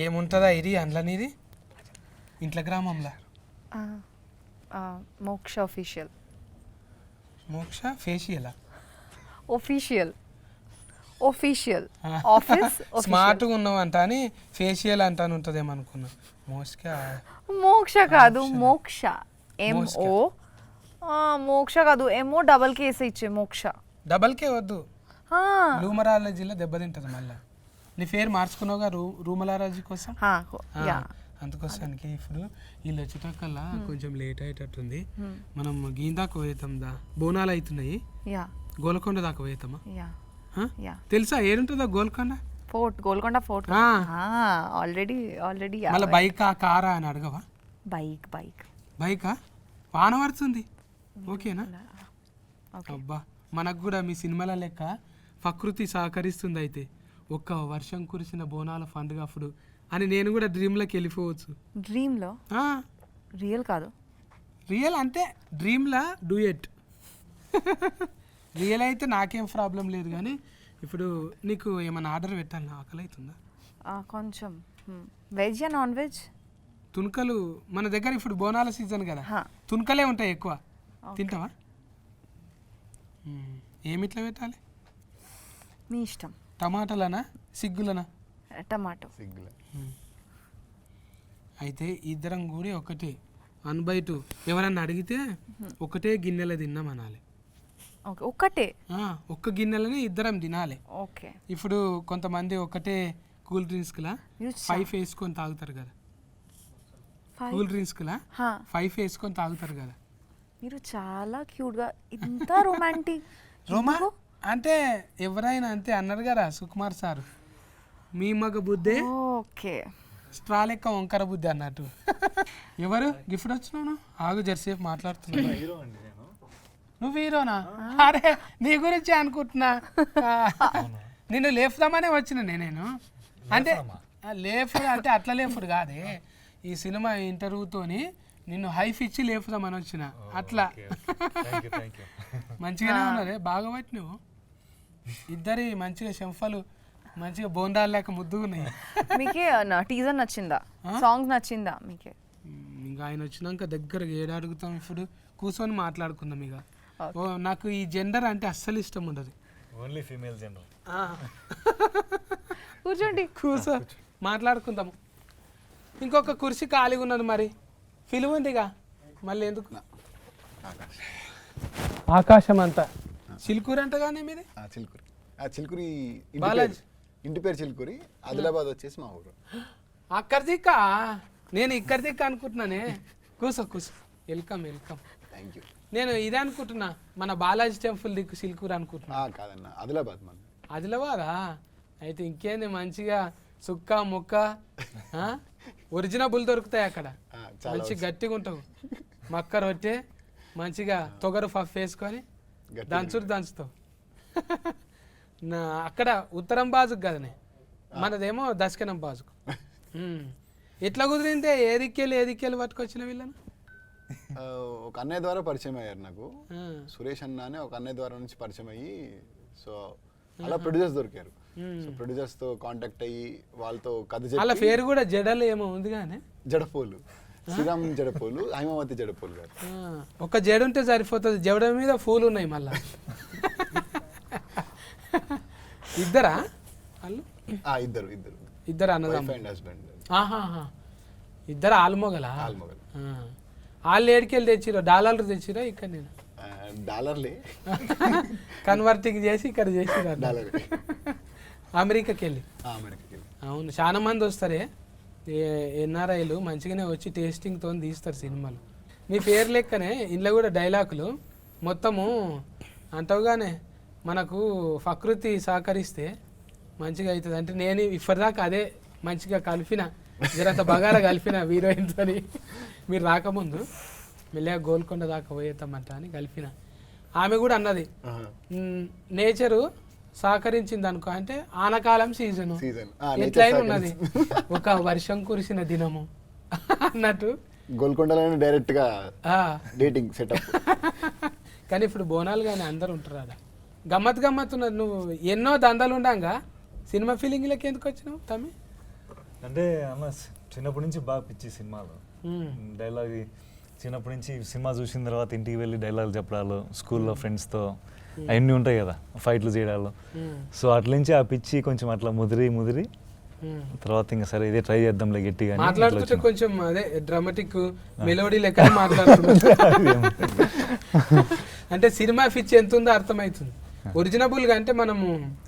ఏముంటుందా ఇది అందులోనిది ఇంట్లో గ్రామంలో మోక్ష ఆఫీషియల్. మోక్ష ఫేషియలా ఆఫీషియల్ ఆఫీస్ స్మార్ట్గా ఉన్నావంట అని ఫేషియల్ అంటాను ఉంటుందేమో అనుకున్నా. మోక్ష కాదు మోక్ష MO మోక్ష కాదు MO డబల్ కేస్ ఇచ్చే మోక్ష. డబల్ కే వద్దు రూమరాలజీలో దెబ్బతింటది మళ్ళీ. నీ పేరు మార్చుకున్నావుగా రూమరాలజీ కోసం. అందుకోసానికి ఇప్పుడు వీళ్ళు వచ్చేటకల్లా కొంచెం లేట్ అయ్యేటట్టుంది. మనం గీందాకు పోయేతాం దా బోనాలు అవుతున్నాయి. గోల్కొండ దాకా పోయేతామా? తెలుసా ఏడుంటుందా Golconda fort? Golconda fort already మళ్ళీ బైకా కారా అని అడగవా? బైకా వాన పడుతుంది ఓకేనా? అబ్బా మనకు కూడా మీ సినిమాల లెక్క ప్రకృతి సహకరిస్తుంది. అయితే ఒక్క వర్షం కురిసిన బోనాల పండుగ అప్పుడు అని నేను కూడా డ్రీమ్లోకి వెళ్ళిపోవచ్చు. డ్రీమ్లో రియల్ కాదు. రియల్ అంటే డ్రీమ్లా డూయెట్. రియల్ అయితే నాకేం ప్రాబ్లం లేదు కానీ ఇప్పుడు నీకు ఏమైనా ఆర్డర్ పెట్టాలి, ఆకలి అవుతుందా? కొంచెం వెజ్ నాన్ వెజ్ తుణుకలు మన దగ్గర ఇప్పుడు బోనాల సీజన్ కదా, తుణుకలే ఉంటాయి ఎక్కువ. తింటావా? ఏమిట్లా పెట్టాలి మీ ఇష్టం. టమాటాలనా సిగ్గులనా? టమాటో. అయితే ఇద్దరం కూడా ఒకటే 1/2 ఎవరన్నా అడిగితే ఒకటే గిన్నెలో తిన్నాం అనాలి. ఒక్కటే ఒక్క గిన్నెలని ఇద్దరం తినాలి. ఓకే. ఇప్పుడు కొంతమంది ఒకటే కూల్ డ్రింక్స్లా 5 వేసుకొని తాగుతారు కదా. కూల్ డ్రింక్స్లా 5 వేసుకొని తాగుతారు కదా. మీరు చాలా క్యూట్గా ఇంత రొమాంటిక్. అంటే ఎవరైనా అంతే అన్నారు కదా సుకుమార్ సార్. మీ మగ బుద్ధే ఓకే స్ట్రా లెక్క వంకర బుద్ధి అన్నట్టు. ఎవరు గిఫ్ట్ వచ్చినావు? ఆగు జర్సేపు మాట్లాడుతున్నావు. నువ్వు హీరోనా? అరే నీ గురించి అనుకుంటున్నా. నిన్ను లేపుదామనే వచ్చిన నేను. అంటే లేపుడు అంటే అట్లా లేపుడు కాదే, ఈ సినిమా ఇంటర్వ్యూతోని నిన్ను హైఫ్ ఇచ్చి లేపుదామని వచ్చిన అట్లా. మంచిగానే ఉన్నారే, బాగా పట్టి నువ్వు. ఇద్దరి మంచిగా శంఫలు మంచిగా బోండాలు లేక ముద్దుగున్నాయి. మీకే టీజర్ నచ్చిందా? సాంగ్ నచ్చిందా మీకే? ఇంకా ఆయన వచ్చినాక దగ్గరగా ఏడు అడుగుతాం. ఇప్పుడు కూర్చొని మాట్లాడుకుందాం. ఇక నాకు ఈ జెండర్ అంటే అస్సలు ఇష్టం ఉండదు. Only female gender. కూర్చోండి, కూర్చో మాట్లాడుకుందాము. ఇంకొక కుర్చీ ఖాళీగా ఉన్నది, మరి పిలువండిగా. మళ్ళీ ఎందుకు? ఆకాశం అంతా చిలుకూరు అంటగానే మీది? చిలుకూరి బాలాజీ. ఇంటి పేరు చిలుకూరి, ఆదిలాబాద్ వచ్చేసి మా ఊరు. అక్కడ దిక్క నేను ఇక్కడ దిక్క అనుకుంటున్నానే. కూర్చో కూర్చో. వెల్కమ్. Thank you. నేను ఇదే అనుకుంటున్నా, మన బాలాజీ టెంపుల్ దిక్కు సిల్కూరు అనుకుంటున్నా. కాదన్న, ఆదిలాబాద్. మన ఆదిలాబాదా? అయితే ఇంకేంది మంచిగా సుక్క ముక్క ఒరిజినబుల్ దొరుకుతాయి అక్కడ. మంచి గట్టిగా ఉంటావు. మక్క రొట్టె మంచిగా తొగరు పఫ్ వేసుకొని దంచుతావు. అక్కడ ఉత్తరం బాజుకు కదనే, మనదేమో దశకనం బాజుకు. ఎట్లా కుదిరిందే? ఏదిక్కెళ్ళి పట్టుకొచ్చిన వీళ్ళను? ఒక అన్నయ్య ద్వారా పరిచయం అయ్యారు నాకు. సురేష్ అన్న అని ఒక అన్నయ్య ద్వారా నుంచి పరిచయం అయ్యి, సో అలా ప్రొడ్యూసర్స్ దొరికారు. సో ప్రొడ్యూసర్స్ తో కాంటాక్ట్ అయ్యి వాళ్ళతో కథ చెప్పి. వాళ్ళ పేరు కూడా జడలు ఏమో ఉంది కానీ, జడపోలు, శ్రీరామ్ జడపోలు, హైమావతి జడపోలు గారు. ఒక జడ ఉంటే సరిపోతుంది, జడ మీద పూలు ఉన్నాయి మళ్ళా. ఇద్దరా వాళ్ళు? ఇద్దరు అన్నదమ్ములు. హస్బెండ్. ఇద్దరు ఆల్మొగలా? వాళ్ళు ఏడికెళ్ళి తెచ్చిరో? డాలర్లు తెచ్చిరో? ఇక్కడ నేను డాలర్లే కన్వర్టింగ్ చేసి ఇక్కడ చేసిరా? అమెరికాకి వెళ్ళి. అవును, చాలా మంది వస్తారే ఎన్ఆర్ఐలు, మంచిగానే వచ్చి టేస్టింగ్తో తీస్తారు సినిమాలు. మీ పేరు లెక్కనే ఇంట్లో కూడా డైలాగులు మొత్తము అంటావుగానే. మనకు ప్రకృతి సహకరిస్తే మంచిగా అవుతుంది. అంటే నేను ఇప్పటిదాకా అదే మంచిగా కలిపిన, జరంత బగారా కలిపిన హీరోయిన్తో. మీరు రాకముందు మెల్లగా గోల్కొండ దాకా పోయేద్దామంట అని కలిపిన. ఆమె కూడా అన్నది నేచరు సహకరించింది అనుకో, అంటే ఆనకాలం సీజను ఎట్లయినా ఉన్నది, ఒక వర్షం కురిసిన దినము అన్నట్టు. గోల్కొండలో డైరెక్ట్ గా డేటింగ్ సెటప్. కానీ ఇప్పుడు బోనాలు కానీ అందరు ఉంటారు అలా. గమ్మత్ ఉన్నది. నువ్వు ఎన్నో దందాలు ఉండంగా సినిమా ఫీలింగ్లకి ఎందుకు వచ్చినావు తమ్మి? అంటే అన్న చిన్నప్పటి నుంచి బాగా పిచ్చి సినిమాలు డైలాగ్ చిన్నప్పటి నుంచి సినిమా చూసిన తర్వాత ఇంటికి వెళ్ళి డైలాగ్ చెప్పడాలు స్కూల్లో ఫ్రెండ్స్తో అవన్నీ ఉంటాయి కదా ఫైట్లు చేయడాలు సో అట్ల నుంచి ఆ పిచ్చి కొంచెం అట్లా ముదిరి తర్వాత ఇంకా సరే ఇదే ట్రై చేద్దాంలే గట్టిగా మాట్లాడుతుంటే కొంచెం అదే డ్రామాటిక్ మెలోడీ లెక్క మాట్లాడుతున్నాం. అంటే సినిమా పిచ్చి ఎంత ఉందో అర్థమవుతుంది. ఒరిజినబుల్ గా అంటే మనము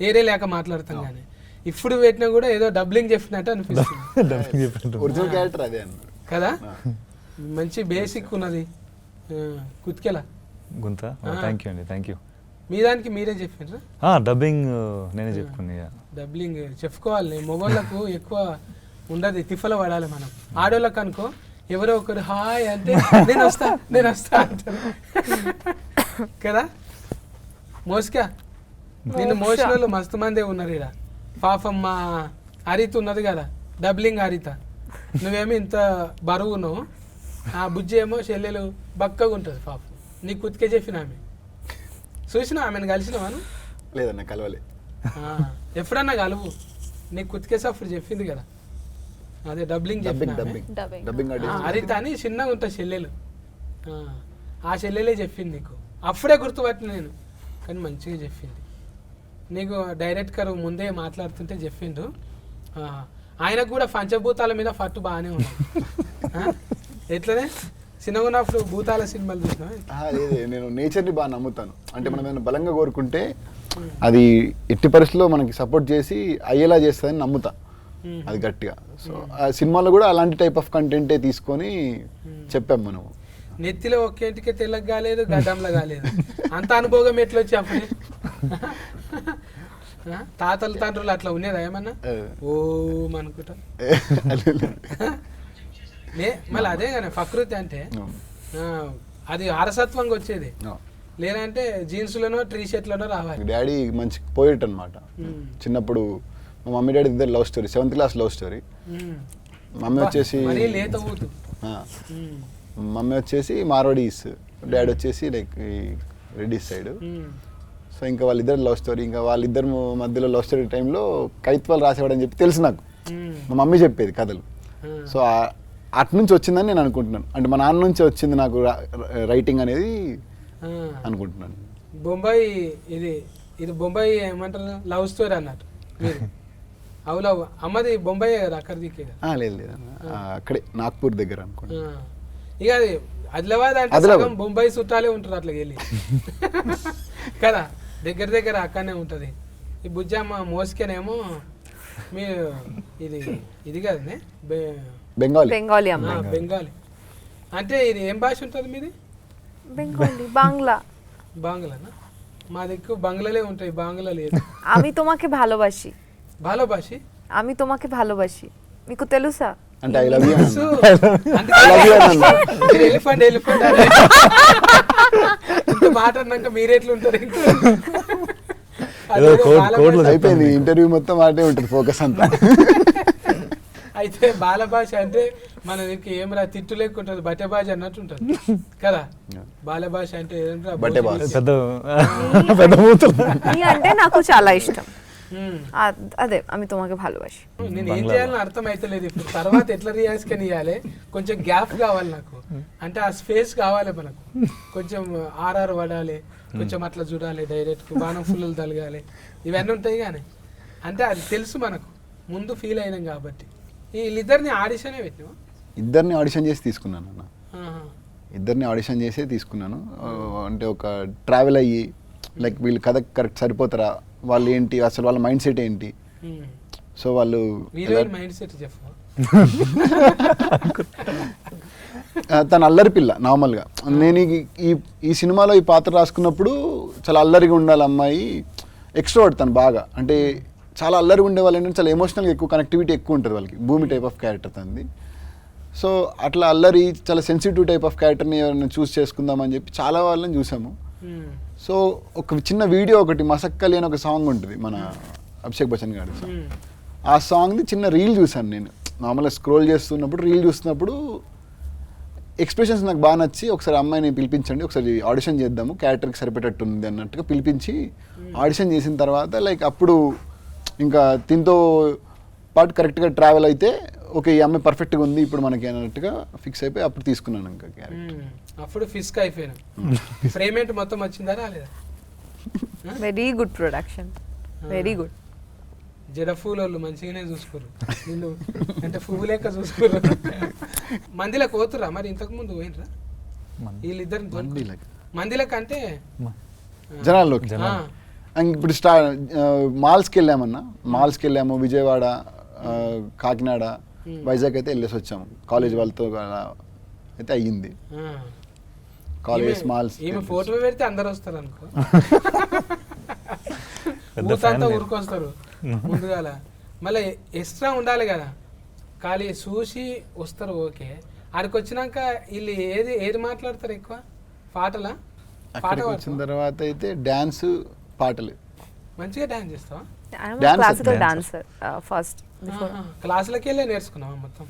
ఏరే లేక మాట్లాడతాం కానీ ఇప్పుడు పెట్టినా కూడా ఏదో డబ్లింగ్ చెప్పినట్టు అనిపిస్తుంది. ఒరిజినల్ క్యారెక్టర్ అదే కదా, మంచి బేసిక్ ఉన్నది. కుత్కెలా గుంత థ్యాంక్ యూ అండి, థ్యాంక్ యూ. మీ దానికి మీరే చెప్పారా? డబ్బింగ్ నేనే చెప్పుకున్నా. డబ్బింగ్ చెప్పుకోవాలి. మొగోళ్ళకు ఎక్కువ ఉండదు, తిఫల పడాలి. మనం ఆడోళ్ళకు అనుకో ఎవరో ఒకరు హాయ్ అంటే నేను వస్తా అంటారు కదా. మోస్కా నిన్ను మోసిన వాళ్ళు మస్తు మందే ఉన్నారు ఇక్కడ. పాపం మా హరిత ఉన్నది కదా, డబ్లింగ్ హరిత. నువ్వేమో ఇంత బరువు ఉన్నావు, ఆ బుజ్జి ఏమో చెల్లెలు బక్కగా ఉంటుంది పాపం. నీకు కుతికే చెప్పిన ఆమె చూసినా, ఆమెను కలిసినావాను? లేదన్న కలవలే. ఎప్పుడన్నా కలువు, నీకు కుతికేసి అప్పుడు చెప్పింది కదా, అదే డబ్లింగ్ హరిత అని చిన్నగా ఉంటుంది చెల్లెలు. ఆ చెల్లెలే చెప్పింది నీకు, అప్పుడే గుర్తుపట్టిన నేను. కానీ మంచిగా చెప్పింది నీకు. డైరెక్టర్ ముందే మాట్లాడుతుంటే చెప్పిండు. ఆయనకు కూడా పంచభూతాల మీద పట్టు బాగానే ఉంది. ఎట్లనే చిన్నగా ఉన్నప్పుడు భూతాల సినిమాలు చూసినా? లేదు, నేను నేచర్ని బాగా నమ్ముతాను. అంటే మనం ఏమైనా బలంగా కోరుకుంటే అది ఎట్టి పరిస్థితుల్లో మనకి సపోర్ట్ చేసి అయ్యేలా చేస్తుందని నమ్ముతా, అది గట్టిగా. సో ఆ సినిమాలో కూడా అలాంటి టైప్ ఆఫ్ కంటెంటే తీసుకొని చెప్పాం మనం. నెత్తిలో ఒక్కేంటికే తెల్లగా కాలేదు, గడ్డంలో కాలేదు, అంత అనుభవం ఎట్లా వచ్చి అప్పుడే? తాతలు తండ్రులు అట్లా ఉండేదా ఏమన్నా? ఓ అనుకుంటా. మళ్ళీ అదే కానీ ప్రకృతి అంటే అది వారసత్వంగా వచ్చేది, లేదంటే జీన్స్లోనో టీ షర్ట్లోనో రావాలి. డాడీ మంచి పోయిట్ అనమాట. చిన్నప్పుడు మా మమ్మీ డాడీ ఇద్దరు love story, 7th class love story. Mummy వచ్చేసి మార్వాడీస్, డాడీ వచ్చేసి లైక్ రెడ్డి సైడ్. సో ఇంకా వాళ్ళిద్దరు లవ్ స్టోరీ. ఇంకా వాళ్ళిద్దరు మధ్యలో లవ్ స్టోరీ టైంలో కవిత్వాలు రాసేవాడని చెప్పి తెలుసు నాకు, మా మమ్మీ చెప్పేది కథలు. సో అటు నుంచి వచ్చిందని నేను అనుకుంటున్నాను. అంటే మా నాన్న నుంచి వచ్చింది నాకు రైటింగ్ అనేది అనుకుంటున్నాను. బొంబాయి ఇది బొంబాయి ఏమంటారు, లవ్ స్టోరీ అన్నట్టు. అవులవ్ అమ్మది బొంబాయి కదా, అక్కడ దిక్కేది? లేదు లేదు, అక్కడే నాగ్పూర్ దగ్గర అనుకోండి. ఇక అది ఆదిలాబాద్ అంటే బొంబాయి చుట్టాలే ఉంటారు అట్లా వెళ్ళి కదా, దగ్గర అక్కడనే ఉంటది. ఈ బుజ్జమ్మ మోసుకేనేమో మీరు ఇది కదనే బెంగాలీ. బెంగాలీ అంటే ఇది ఏం భాష ఉంటుంది మీది? బెంగాలీ, బాంగ్లానా? మా దిక్కు బంగ్లాలే ఉంటాయి, బాంగ్లా లేదు. আমি তোমাকে ভালোবাসি, আমি তোমাকে ভালোবাসি, మీకు తెలుసా? అంటే ఐ లవ్ యూ. ఎలిఫెంట్ ఇంత మాట అన్నాక మీరెట్లుంటారు? అయిపోయింది ఇంటర్వ్యూ మొత్తం వాటే ఉంటుంది ఫోకస్ అంతా. అయితే బాల భాష అంటే మన దగ్గర ఏం రా తిట్టు లేకుంటుంది, బట్టె భాష అన్నట్టు ఉంటుంది కదా. బాల భాష అంటే అంటే నాకు చాలా ఇష్టం. అదే আমি তোমাকে ভালোবাসি. నేను ఏం చేయాలని అర్థం అయితలేదు ఇప్పుడు. తర్వాత ఎట్లా రియాక్షన్ ఇవ్వాలి, కొంచెం గ్యాప్ కావాలి నాకు. అంటే ఆ స్పేస్ కావాలి మనకు, కొంచెం ఆర్ఆర్ పడాలి, కొంచెం అట్లా చూడాలి, డైరెక్ట్ బాణం ఫుల్లు తలగాలి, ఇవన్నీ ఉంటాయి. కానీ అంటే అది తెలుసు మనకు, ముందు ఫీల్ అయినాం కాబట్టి. వీళ్ళిద్దరిని ఆడిషనే పెట్టినా? ఇద్దరిని ఆడిషన్ చేసి తీసుకున్నాను అన్న, ఇద్దరిని ఆడిషన్ చేసే తీసుకున్నాను. అంటే ఒక ట్రావెల్ అయ్యి లైక్ వీళ్ళు కథ కరెక్ట్ సరిపోతారా, వాళ్ళు ఏంటి, అసలు వాళ్ళ మైండ్ సెట్ ఏంటి. సో వాళ్ళు మైండ్ సెట్ చెప్పు. తను అల్లరి పిల్ల నార్మల్గా. నేను ఈ సినిమాలో ఈ పాత్ర రాసుకున్నప్పుడు చాలా అల్లరిగా ఉండాలి అమ్మాయి, ఎక్స్ట్రోవర్ట్ తను బాగా. అంటే చాలా అల్లరిగా ఉండే వాళ్ళు ఏంటంటే చాలా ఎమోషనల్గా ఎక్కువ కనెక్టివిటీ ఎక్కువ ఉంటుంది వాళ్ళకి. భూమి టైప్ ఆఫ్ క్యారెక్టర్ తనది. సో అట్లా అల్లరి చాలా సెన్సిటివ్ టైప్ ఆఫ్ క్యారెక్టర్ని ఎవరైనా చూస్ చేసుకుందామని చెప్పి చాలా వాళ్ళని చూసాము. సో ఒక చిన్న వీడియో ఒకటి మసక్కలి అని ఒక సాంగ్ ఉంటుంది మన అభిషేక్ బచ్చన్ గారి సాంగ్. ఆ సాంగ్ది చిన్న రీల్ చూసాను నేను. నార్మల్గా స్క్రోల్ చేస్తున్నప్పుడు రీల్ చూస్తున్నప్పుడు ఎక్స్ప్రెషన్స్ నాకు బాగా నచ్చి ఒకసారి అమ్మాయిని పిలిపించండి, ఒకసారి ఆడిషన్ చేద్దాము, క్యారెక్టర్కి సరిపెట్టట్టుంది అన్నట్టుగా పిలిపించి ఆడిషన్ చేసిన తర్వాత లైక్ అప్పుడు ఇంకా దీంతో పాటు కరెక్ట్గా ట్రావెల్ అయితే ఓకే ఈ అమ్మాయి పర్ఫెక్ట్గా ఉంది ఇప్పుడు మనకి అన్నట్టుగా ఫిక్స్ అయిపోయి అప్పుడు తీసుకున్నాను ఇంకా క్యారెక్టర్. అప్పుడు ఫిస్క్ అయిపోయాను. ఫ్రేమెంట్ మొత్తం వచ్చిందా రాలేదా? Very good production, very good. జడ పూలు వాళ్ళు మంచిగానే చూసుకోరు నిన్ను, అంటే పువ్వు లెక్క చూసుకోరు. మందిలోకి పోతురా మరి? ఇంతకు ముందు పోయినరా వీళ్ళిద్దరు మందిలోకి? అంటే జనాల్లోకి ఇప్పుడు మాల్స్కి వెళ్ళామన్నా, మాల్స్కి వెళ్ళాము, విజయవాడ, కాకినాడ, వైజాగ్ అయితే వెళ్ళేసి వచ్చాము కాలేజ్ వాళ్ళతో అలా అయితే అయ్యింది. కాలేజ్ మాల్స్ ఈమె ఫోటో పెడితే అందరు వస్తారు అనుకో, ఊతంతా ఊరుకొస్తారు ముందుగాల. మళ్ళీ ఎక్స్ట్రా ఉండాలి కదా, ఖాళీ చూసి వస్తారు ఓకే. ఆడికి వచ్చినాక వీళ్ళు ఏది మాట్లాడతారు ఎక్కువ? పాటలా? పాట వచ్చిన తర్వాత అయితే డాన్స్, పాటలు. మంచిగా డాన్స్ చేస్తావా? Classical dancer first. క్లాసులకి వెళ్ళే నేర్చుకున్నావా మొత్తం?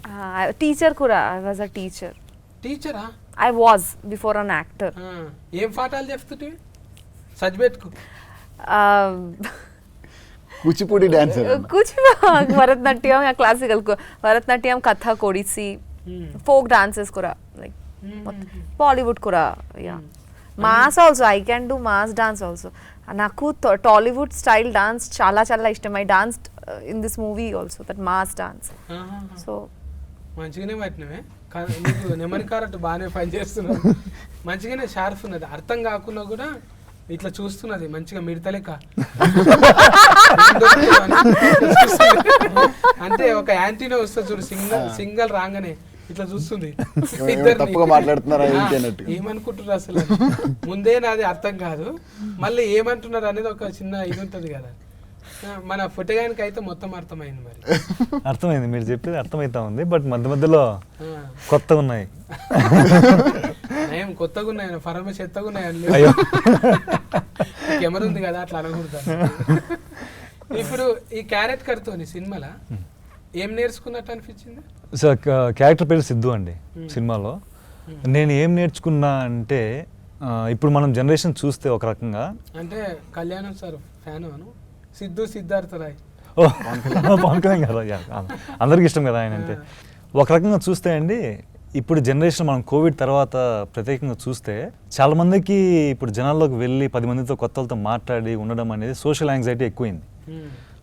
టీచర్ కూడా, ఐ వాజ్ అ టీచర్. టీచరా? I was before an actor. ఏం పాఠాలు చెప్తుంటే సజ్బెట్టుకు? Kuchipudi dancer, Bharatanatyam, classical Bharatanatyam, Kathak, Odissi, folk dances కూడా, లైక్ బాలీవుడ్ కూడా. Yeah, mass also, I can do mass dance also. నాకు టాలీవుడ్ స్టైల్ డాన్స్ చాలా చాలా ఇష్టం. I danced in this movie also, that mass dance. So మంచిగానే పట్టినవే, నీకు నెమరి కారట్ బాగానే పని చేస్తున్నావు. మంచిగానే షార్ప్ ఉన్నది, అర్థం కాకుండా కూడా ఇట్లా చూస్తున్నది మంచిగా మిడతలేక. అంటే ఒక యాంటీనా వస్తుంది చూడు, సింగల్ రాగానే ఇట్లా చూస్తుంది. తప్పుగా మాట్లాడుతున్నారా ఏమనుకుంటున్నారు అసలు? ముందే నాది అర్థం కాదు, మళ్ళీ ఏమంటున్నారు అనేది ఒక చిన్న ఇది ఉంటుంది కదా. మన పుట్టగానికి అయితే మొత్తం అర్థమైంది. మరి అర్థమైంది, మీరు చెప్పేది అర్థమైతా ఉంది, బట్ మధ్య మధ్యలో కొత్తగా ఉన్నాయి. ఏం కొత్తగా ఉన్నాయి? ఫరమ చెత్తగా ఉన్నాయని కెమెరా ఉంది కదా, అట్లా అనకూడదు. ఇప్పుడు ఈ క్యారెక్టర్ తోని సినిమాలో ఏం నేర్చుకున్నట్టు అనిపించింది? సార్ క్యారెక్టర్ పేరు సిద్ధు అండి సినిమాలో. నేను ఏం నేర్చుకున్నా అంటే, ఇప్పుడు మనం జనరేషన్ చూస్తే ఒక రకంగా, అంటే కళ్యాణం సార్ ఫ్యాన్ అను, సిద్ధు సిద్ధార్థ రాయ్. పవన్ కళ్యాణ్ గారు అందరికి ఇష్టం కదా ఆయన అంటే. ఒక రకంగా చూస్తే అండి, ఇప్పుడు జనరేషన్ మనం కోవిడ్ తర్వాత ప్రత్యేకంగా చూస్తే చాలా మందికి ఇప్పుడు జనాల్లోకి వెళ్ళి 10 మందితో కొత్తలతో మాట్లాడి ఉండడం అనేది సోషల్ యాంగ్జైటీ ఎక్కువైంది.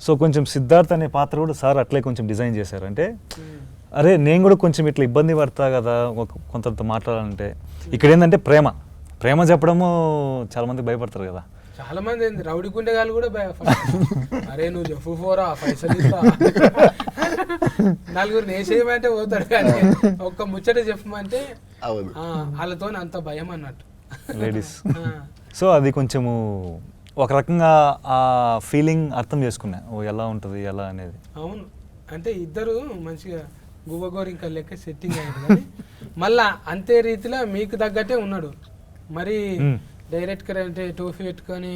సో కొంచెం సిద్ధార్థ్ అనే పాత్ర కూడా సార్ అట్లే కొంచెం డిజైన్ చేశారు. అంటే అరే నేను కూడా కొంచెం ఇట్లా ఇబ్బంది పడతా కదా కొంతతో మాట్లాడాలంటే. ఇక్కడ ఏంటంటే ప్రేమ చెప్పడము చాలా మంది భయపడతారు కదా. చాలా మంది ఏంది రౌడీ గుండెగాళ్ళు కూడా అరే నువ్వు చెప్పు పోరా పైసలు ఇస్తా, నలుగురు నేసేయమంటే పోతాడు, కానీ ఒక్క ముచ్చట చెప్పమంటే వాళ్ళతో అంత భయం అన్నట్టు లేడీస్. సో అది కొంచెము ఒక రకంగా ఆ ఫీలింగ్ అర్థం చేసుకున్నా, ఓ ఎలా ఉంటుంది ఎలా అనేది. అవును, అంటే ఇద్దరు మంచిగా గువ్వగోరు ఇంకా లెక్క సెట్టింగ్ అయ్యారు, కానీ మళ్ళా అంతే రీతిలో మీకు తగ్గట్టే ఉన్నాడు. మరి డైరెక్ట్గా అంటే టోఫీ పెట్టుకొని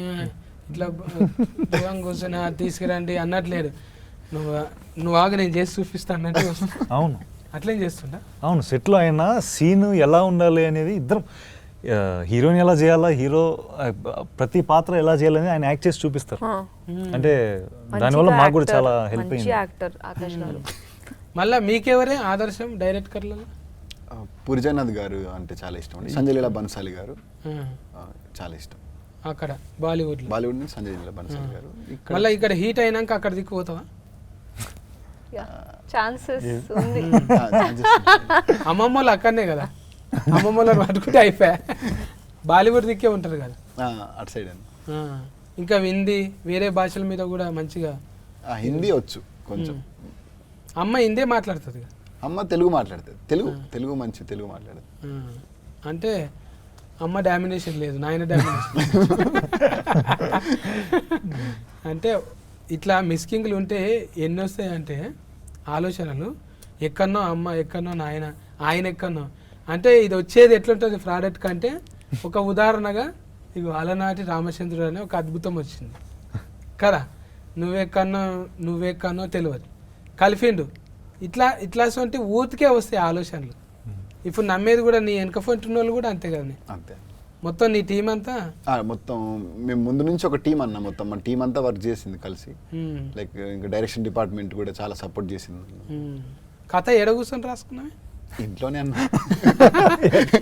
ఇట్లా దూరం కూర్చొని తీసుకురండి అన్నట్లేదు. నువ్వు ఆగు నేను చేసి చూపిస్తా అన్నట్టు. అవును, అట్లేం చేస్తుంటా. అవును, సెట్లో అయినా సీన్ ఎలా ఉండాలి అనేది ఇద్దరం, హీరోని ఎలా చేయాలా, హీరో ప్రతి పాత్ర ఎలా చేయాలని ఆయన యాక్ట్ చేసి చూపిస్తారు. అంటే దానివల్ల మాకు కూడా చాలా హెల్ప్ అయింది. మళ్ళీ మీకెవరే ఆదర్శం డైరెక్టర్లలో? పూరి జగన్నాథ్ గారు అంటే చాలా ఇష్టం అండి. సంజయ్ లీలా బన్సాలి గారు చాలా ఇష్టం. అక్కడ బాలీవుడ్ నుంచి సంజయ్ లీలా బన్సాలి గారు. మళ్ళీ ఇక్కడ హీట్ అయినాక అక్కడ దిక్కుపోతావా? అమ్మమ్మలు అక్కడనే కదా, అమ్మమ్మలను పట్టుకుంటే అయిపోయా. బాలీవుడ్ దిక్కే ఉంటారు కదా అటు సైడ్ అండి. ఇంకా హిందీ వేరే భాషల మీద కూడా మంచిగా. హిందీ వచ్చు కొంచెం. అమ్మ హిందీ మాట్లాడుతుంది కదా? అమ్మ తెలుగు మాట్లాడుతుంది. తెలుగు మంచి తెలుగు మాట్లాడుతుంది. అంటే అమ్మ డామినేషన్ లేదు, నాయన డామినేషన్. అంటే ఇట్లా మిస్కింగ్లు ఉంటే ఎన్ని వస్తాయంటే ఆలోచనలు, ఎక్కడనో అమ్మ ఎక్కడనో నాయన, ఆయన ఎక్కడనో. అంటే ఇది వచ్చేది ఎట్లుంటుంది ప్రోడక్ట్ కంటే, ఒక ఉదాహరణగా ఇగో అలనాటి రామచంద్రుడు అనే ఒక అద్భుతం వచ్చింది కదా, నువ్వెక్కడనో తెలియదు కలిపిండు. ఇట్లా సొంటి ఊతికే వస్తాయి ఆలోచనలు. ఇప్పుడు నమ్మేది కూడా నీ వెనక ఫంటున్న వాళ్ళు కూడా అంతే కదా. అంతే మొత్తం నీ టీం అంతా మొత్తం మేము ముందు నుంచి ఒక టీం అన్న, మొత్తం మన టీం అంతా వర్క్ చేసింది కలిసి. లైక్ ఇంకా డైరెక్షన్ డిపార్ట్మెంట్ కూడా చాలా సపోర్ట్ చేసింది. కథ ఎడ కూర్చొని రాసుకున్నావే? ఇంట్లోనే అన్న.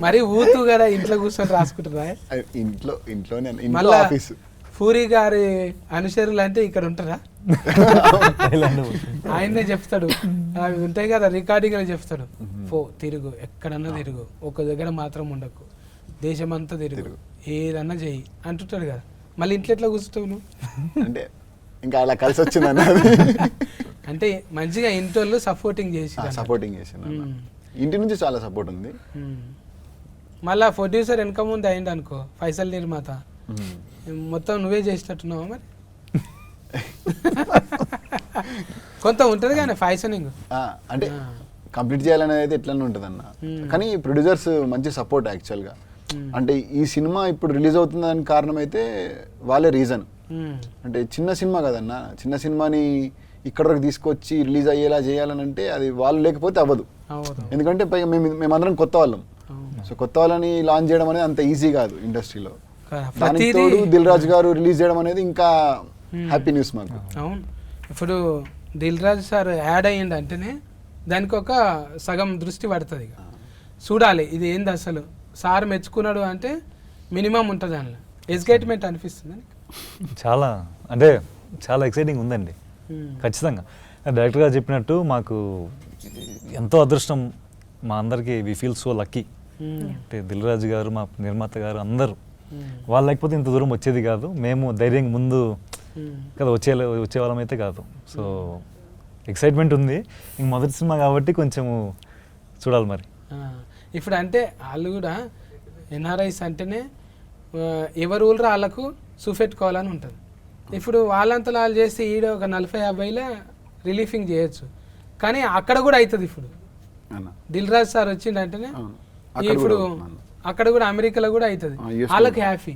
మరి ఊతు కదా ఇంట్లో కూర్చొని రాసుకుంటారా? ఇంట్లోనే అన్న, ఇంట్లో మళ్ళా ఆఫీస్. పూరి గారి అనుచరులు అంటే ఇక్కడ ఉంటారా? ఆయనే చెప్తాడు, అవి ఉంటాయి కదా రికార్డింగ్ అని చెప్తాడు, తిరుగు ఎక్కడన్నా తిరుగు, ఒక దగ్గర మాత్రం ఉండకు, దేశమంతా తిరుగు, ఏదన్నా చెయ్యి అంటుంటాడు కదా. మళ్ళీ ఇంట్లో ఎట్లా కూర్చుంటావు నువ్వు? అంటే ఇంకా అలా కలిసి వచ్చిందన్న. అంటే మంచిగా ఇంట్లో సపోర్టింగ్ చేసి ఇంటి నుంచి చాలా సపోర్ట్ ఉంది. మళ్ళా ప్రొడ్యూసర్ వెనక ముందు అయింది అనుకో, ఫైసల్ నిర్మాత, మొత్తం నువ్వే చేసినట్టున్నావా మరి? కొంత ఉంటుంది కానీ ఫైసనింగ్ అంటే కంప్లీట్ చేయాలనేది అయితే ఎట్లనే ఉంటుంది అన్న. కానీ ప్రొడ్యూసర్స్ మంచి సపోర్ట్ యాక్చువల్గా. అంటే ఈ సినిమా ఇప్పుడు రిలీజ్ అవుతుందని కారణం అయితే వాళ్ళే రీజన్. అంటే చిన్న సినిమా కదన్న, చిన్న సినిమాని ఇక్కడ వరకు తీసుకొచ్చి రిలీజ్ అయ్యేలా చేయాలని అంటే అది వాళ్ళు లేకపోతే అవ్వదు. ఎందుకంటే పైగా మేమందరం కొత్త వాళ్ళం. సో కొత్త వాళ్ళని లాంచ్ చేయడం అనేది అంత ఈజీ కాదు ఇండస్ట్రీలో. దానికి తోడు దిల్ రాజు గారు రిలీజ్ చేయడం అనేది ఇంకా హ్యాపీ న్యూస్ మాకు. అవును, ఇప్పుడు దిల్ రాజు సార్ యాడ్ అయ్యింది అంటేనే దానికి ఒక సగం దృష్టి పడుతుంది. ఇక చూడాలి ఇది ఏంది అసలు, సార్ మెచ్చుకున్నాడు అంటే మినిమం ఉంటుంది దానిలో, ఎడ్యుకేట్మెంట్ అనిపిస్తుంది. చాలా అంటే చాలా ఎక్సైటింగ్ ఉందండి ఖచ్చితంగా. డైరెక్టర్ గారు చెప్పినట్టు మాకు ఎంతో అదృష్టం, మా అందరికీ వి ఫీల్ సో లక్కీ. అంటే దిల్ రాజు గారు, మా నిర్మాత గారు అందరూ, వాళ్ళు లేకపోతే ఇంత దూరం వచ్చేది కాదు. మేము ధైర్యంగా ముందు కదా వచ్చేవాళ్ళం అయితే కాదు. సో ఎక్సైట్మెంట్ ఉంది. ఇంక మొదటి సినిమా కాబట్టి కొంచెము చూడాలి మరి. ఇప్పుడు అంటే వాళ్ళు కూడా ఎన్ఆర్ఐస్ అంటేనే ఎవరు ఊళ్ళో వాళ్ళకు చూపెట్టుకోవాలని ఉంటుంది. ఇప్పుడు వాళ్ళంతా వాళ్ళు చేస్తే ఈడ ఒక 40-50లో రిలీఫింగ్ చేయొచ్చు, కానీ అక్కడ కూడా అవుతుంది. ఇప్పుడు దిల్ రాజు సార్ వచ్చిండంటేనే ఇప్పుడు అక్కడ కూడా అమెరికాలో కూడా అవుతుంది. వాళ్ళకి హ్యాపీ,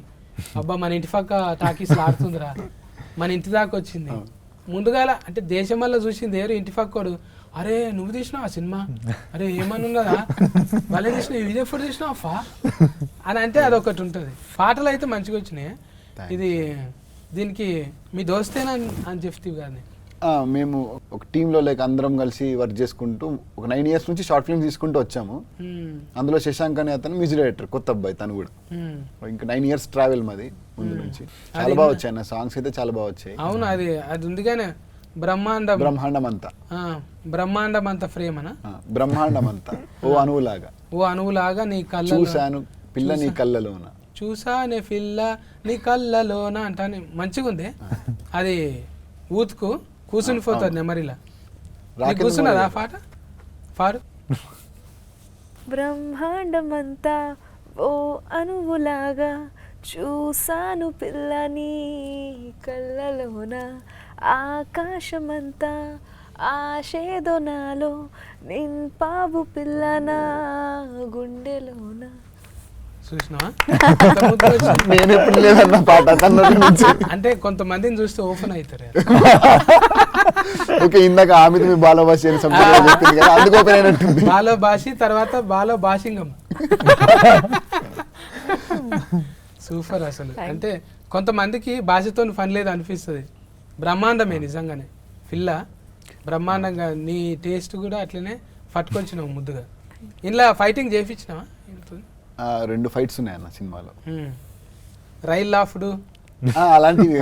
అబ్బా మన ఇంటి పక్క టాకీస్ ఆడుతుందిరా, మన ఇంటి దాకా వచ్చింది. ముందుగాల అంటే దేశం వల్ల చూసింది ఎవరు, ఇంటి పక్కోడు, అరే నువ్వు తీసినావు ఆ సినిమా, అరే ఏమని ఉన్నదా వాళ్ళే తీసినావు, ఇది ఎప్పుడు తీసినావు ఫా అని అంటే అదొకటి ఉంటుంది. పాటలు అయితే మంచిగా వచ్చినాయి. ఇది దీనికి మీ దోస్తేనా అని చెప్తావు కానీ మేము ఒక టీంలో లైక్ అందరం కలిసి వర్క్ చేసుకుంటూ ఒక 9 years నుంచి షార్ట్ ఫిల్మ్స్ తీసుకుంటూ వచ్చాము. అందులో శశాంక్ అనే అతను మ్యూజిక్ డైరెక్టర్, కొత్త అబ్బాయి తను కూడా. ఇంకా 9 years ట్రావెల్ మాది ముందు నుంచి. చాలా బాగా వచ్చాయి అన్న సాంగ్స్ అయితే, చాలా బాగా వచ్చాయి. అవును, అది ఉంది కానీ బ్రహ్మాండం అంతా ఫ్రేమ్ అనా, బ్రహ్మాండం అంతా ఓ అణువులాగా నీ కళ్ళ చూశాను పిల్ల నీ కళ్ళలోన, చూసానే పిల్ల నీ కళ్ళలోన అంటానే మంచిగా ఉంది. అది ఊతుకు కూర్చుని పోతుంది నెమరిలా. కూర్చున్నదా పాట పాడు. బ్రహ్మాండమంతా ఓ అణువులాగా చూసాను పిల్లని కళ్ళలోన, ఆకాశమంతా ఆశేదో నాలో నింపావు పిల్లనా గుండెలోన. చూసినావా? నేను ఎప్పుడు లేదన్న పాట అంటే కొంతమందిని చూస్తే ఓపెన్ అవుతారు. ఓకే, ఇందాక ఆమె బాలభాషి అని చెప్పింది కదా, అందుకు ఓపెన్ అయినట్టుంది. బాలభాషి తర్వాత బాలభాషింగం. సూపర్ అసలు. అంటే కొంతమందికి భాషతో పని లేదు అనిపిస్తుంది. బ్రహ్మాండమే నిజంగానే పిల్ల, బ్రహ్మాండంగా. నీ టేస్ట్ కూడా అట్లనే పట్టుకొచ్చినావు ముద్దుగా. ఇలా ఫైటింగ్ చేయించినావా? 2 fights ఉన్నాయన్న సినిమాలో. రైల్ లాఫ్డ్ అలాంటివి